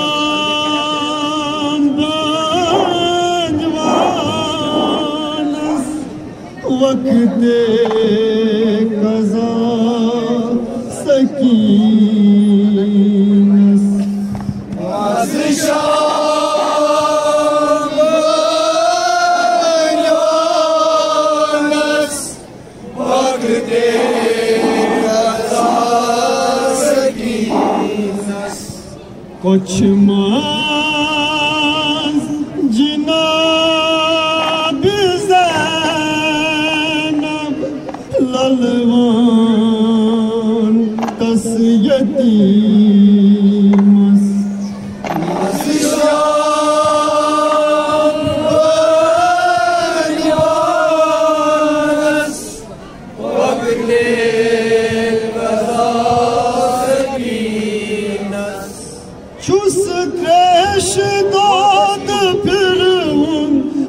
शाम बनवानस वक्त कज़ा सकीनस शाम बनवानस वक्त कुछ माज़ जिनाब ज़ैनब ललवान तस यतीमस चुस त्रेश दाद फिर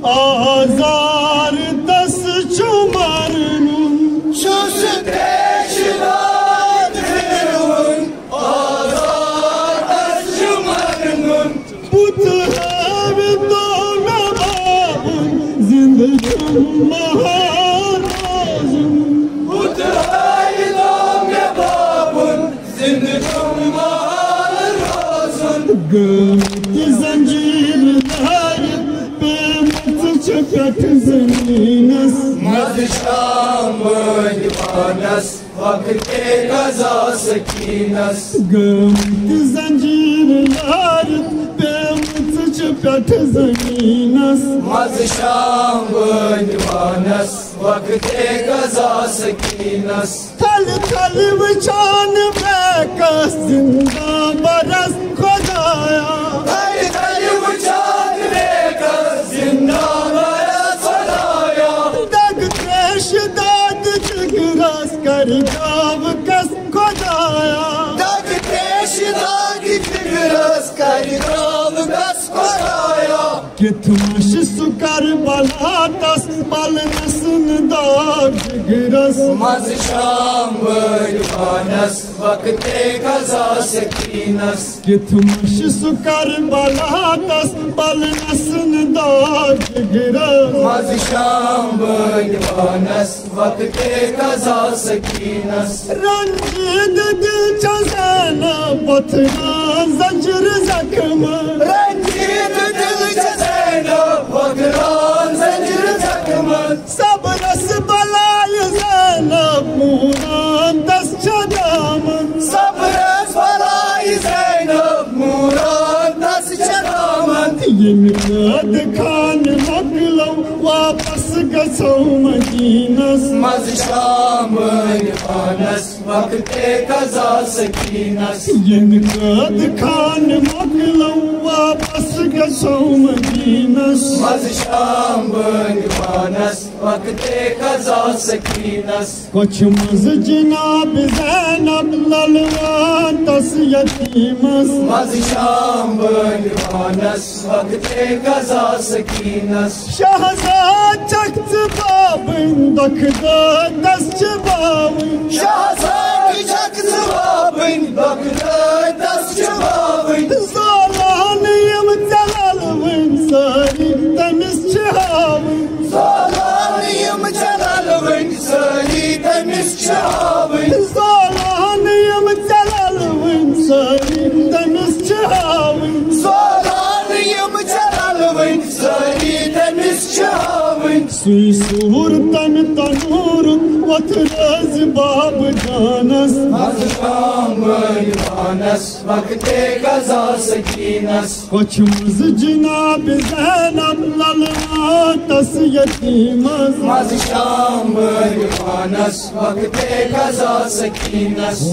आजार दस चुमरनुन चुस त्रेश दाद फिर आजार दस चुमरनुन पुत है तो मैं बाबुन जिंदगी महाराजुन पुत है तो मैं बाबुन जिंदगी गमती जंजीर धार पे मत चकट ज़मीनस मज़ शाम बनवानस वक्त कज़ा सकीनस गमती जंजीर धार पे मत चकट ज़मीनस मज़ शाम बनवानस वक्त कज़ा सकीनस थल थल बचान बेकस जिंदा बरस खुदाया थल थल बचान बेकस जिंदा बरस खुदाया दग त्रेश दाद जिगरस कर गाव कस खुदाया दग त्रेश दाद जिगरस कर गाव कस खुदाया कितमश सुकर बलातस बल नसन दाग जिगरस मज़ शाम बनवानस वक्त कज़ा सकीनस कितमश सुकर बलातस बल नसन दाग जिगरस मज़ शाम बनवानस वक्त कज़ा सकीनस रंजीद दिल चज़ैन पथरा जंजर जख्म रंजीत दिल चज़ैन पथरा जंजर जख्म सब रस बलाय ज़ैनब मूरान दस दामन सब रस बलाय ज़ैनब मूरान दस दामन ये मिलाद खान मकलो वापस गसो मदीनस मज़ शाम बनवानस वक्त कज़ा सकीनस ये मिलाद खान मकलो वापस गसो मदीनस मज़ शाम बनवानस वक्त कज़ा सकीनस कुछ मज़ जिनाब ज़ैनब ललवान तस यतीमस मज़ शाम बनवानस वक्त कज़ा सकीनस शहज़ाद चख्त बाबिन दख दस बाबिन शहज़ाद चख्त बाबिन दख दस बाबिन ज़ालान यम जलालविन सारी तमिस छहाविन ज़ालान यम जलालविन सारी तमिस छहाविन ज़ालान यम जलालविन सारी तमिस छहाविन ज़ालान यम जलालविन सारी तमिस छहाविन सुई सूर तन तनूर वतरज बाब जानस मज़ शाम बनवानस वक्त कज़ा सकीनस कुछ मज़ जिनाब ज़ैनब ललवान तस यतीमस मज़ शाम बनवानस वक्त कज़ा सकीनस